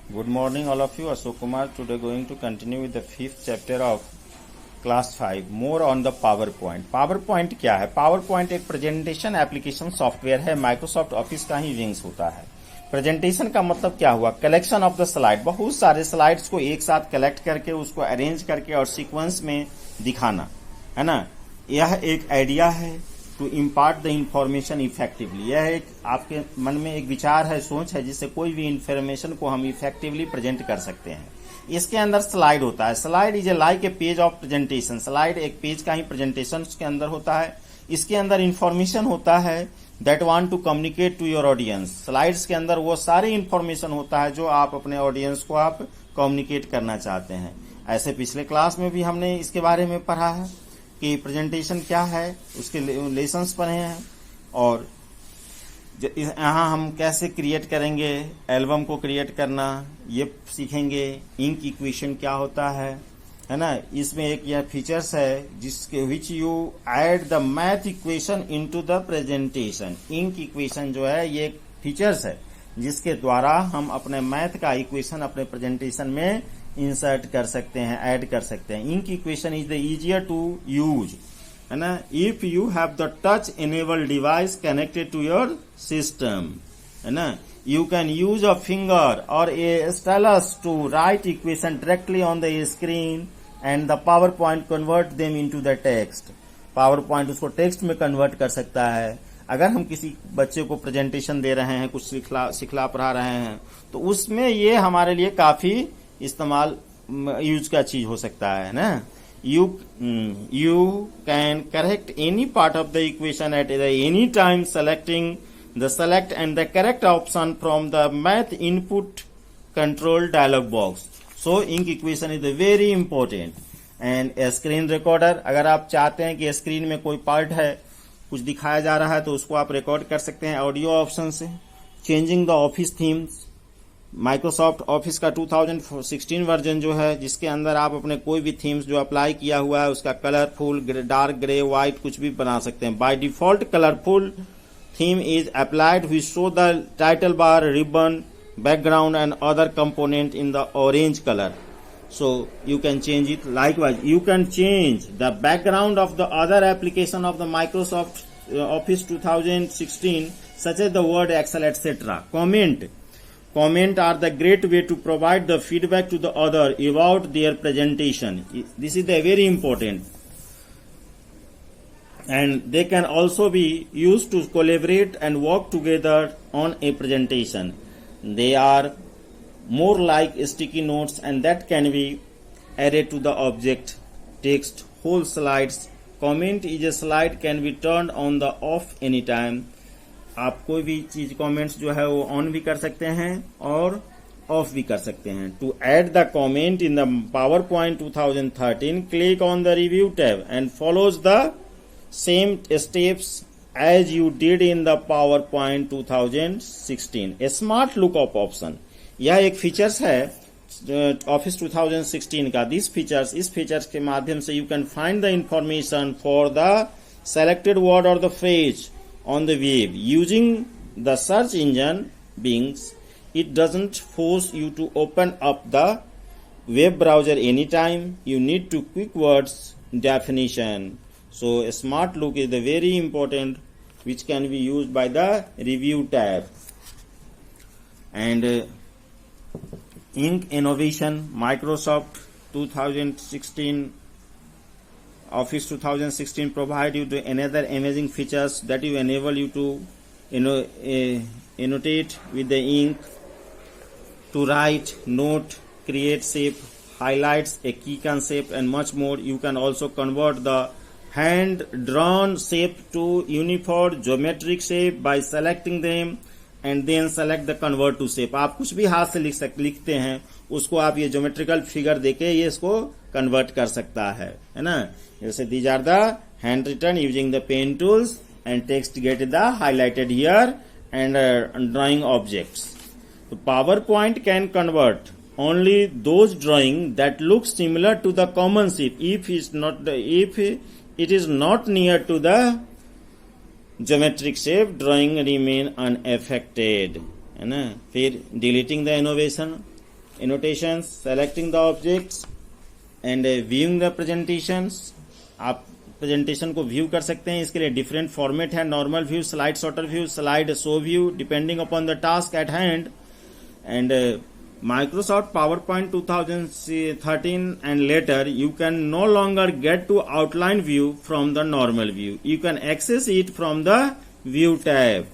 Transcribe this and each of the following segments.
Good morning, all of you. Ashok Kumar. Today, going to continue with the fifth chapter of class 5. More on the PowerPoint. PowerPoint क्या है? PowerPoint एक presentation application software है, Microsoft office का ही wings होता है। Presentation का मतलब क्या हुआ? कलेक्शन ऑफ द स्लाइड, बहुत सारे स्लाइड्स को एक साथ कलेक्ट करके उसको अरेंज करके और सीक्वेंस में दिखाना, है ना। यह एक आइडिया है to impart the information effectively. यह एक आपके मन में एक विचार है, सोच है, जिससे कोई भी इंफॉर्मेशन को हम इफेक्टिवली प्रेजेंट कर सकते हैं। इसके अंदर स्लाइड होता है। Slide is a like a page of presentation. Slide एक पेज का ही प्रेजेंटेशन के अंदर होता है। इसके अंदर इंफॉर्मेशन होता है that want to communicate to your audience. Slides के अंदर वो सारी इंफॉर्मेशन होता है जो आप अपने ऑडियंस को आप कम्युनिकेट करना चाहते हैं। ऐसे पिछले क्लास में भी हमने इसके बारे में पढ़ा है कि प्रेजेंटेशन क्या है, उसके लेसन्स पढ़े हैं, और यहाँ हम कैसे क्रिएट करेंगे, एल्बम को क्रिएट करना ये सीखेंगे। इंक इक्वेशन क्या होता है ना। इसमें एक यह फीचर्स है जिसके which you add the math equation into the presentation. Ink equation जो है ये एक फीचर्स है जिसके द्वारा हम अपने मैथ का इक्वेशन अपने प्रेजेंटेशन में इंसर्ट कर सकते हैं, ऐड कर सकते हैं। Ink equation is the easier to use, है ना, if you have the touch enabled device connected to your system, है ना। You can use a finger or a stylus to write equation directly on the screen and the PowerPoint convert them into the text. PowerPoint उसको text में convert कर सकता है। अगर हम किसी बच्चे को प्रेजेंटेशन दे रहे हैं, कुछ सिखला पढ़ा रहे हैं, तो उसमें ये हमारे लिए काफी इस्तेमाल यूज का चीज हो सकता है ना। You can correct any part of the equation at any time selecting the select and the correct option from the math input control dialog box. So ink equation is very important. And a screen recorder, अगर आप चाहते हैं कि screen में कोई part है, कुछ दिखाया जा रहा है, तो उसको आप रिकॉर्ड कर सकते हैं ऑडियो ऑप्शन से। Changing the office themes, Microsoft office का 2016 वर्जन जो है, जिसके अंदर आप अपने कोई भी थीम्स जो अप्लाई किया हुआ है उसका कलरफुल, डार्क ग्रे, व्हाइट कुछ भी बना सकते हैं। By default colourful theme is applied which show the title bar, ribbon, background and other component in the orange colour. So you can change it. Likewise, you can change the background of the other application of the Microsoft Office 2016, such as the Word, Excel, etc. Comment are the great way to provide the feedback to the other about their presentation. This is the very important. And they can also be used to collaborate and work together on a presentation. They are more like sticky notes and that can be added to the object, text, whole slides. Comment is a slide can be turned on the off anytime. आप कोई भी चीज comments जो है वो on भी कर सकते हैं और ऑफ भी कर सकते हैं। To add the comment in the PowerPoint 2013, click on the review tab and follows the same steps as you did in the PowerPoint 2016। A smart lookup option, यह एक फीचर्स है office 2016 का। इस features के माध्यम से you can find the information for the selected word or the phrase on the web using the search engine Bing. It doesn't force you to open up the web browser anytime you need to quick words definition. So a smart look is the very important, which can be used by the review tab. And ink innovation, Microsoft 2016 Office 2016 provide you to another amazing features that you enable you to annotate with the ink, to write, note, create shape, highlights, a key concept and much more. You can also convert the hand drawn shape to uniform geometric shape by selecting them and then select the convert to shape. आप कुछ भी हाथ से लिखते हैं उसको आप ये ज्योमेट्रिकल फिगर देके ये इसको कन्वर्ट कर सकता है ना। जैसे these are the hand written using the pen tools and text get the highlighted here and drawing objects. So PowerPoint can convert only those drawing that look similar to the common shape if it is not near to the geometric shape, drawing remain unaffected, है ना। फिर deleting the innovation, annotations, selecting the objects and viewing the presentations. आप presentation को view कर सकते हैं. इसके लिए डिफरेंट फॉर्मेट है. Normal view, slide sorter view, slide show view, depending upon the task at hand. And Microsoft PowerPoint 2013 and later, you can no longer get to outline view from the normal view. You can access it from the view tab.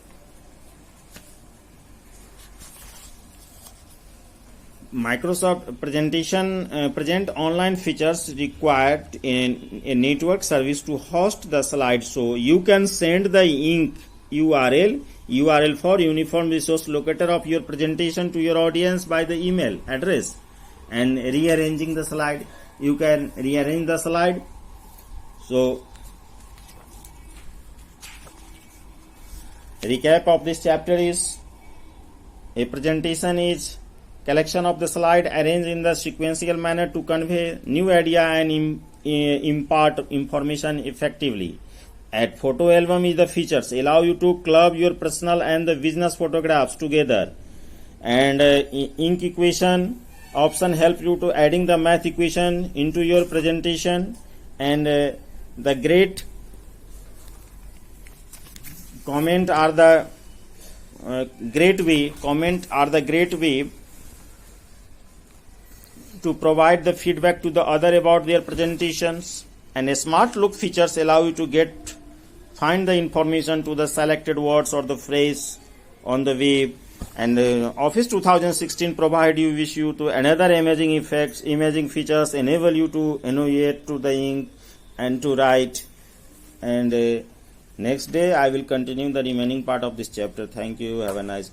Microsoft present online features required in a network service to host the slideshow. You can send the link URL for uniform resource locator of your presentation to your audience by the email address. And rearranging the slide, you can rearrange the slide. So recap of this chapter is: a presentation is collection of the slide arranged in the sequential manner to convey new idea and impart information effectively. At photo album is the features allow you to club your personal and the business photographs together. And ink equation option help you to adding the math equation into your presentation. And the great comment are the great way to provide the feedback to the other about their presentations. And smart look features allow you to find the information to the selected words or the phrase on the web. And Office 2016 wish you to another imaging features enable you to annotate to the ink and to write. And next day I will continue the remaining part of this chapter. Thank you. Have a nice day.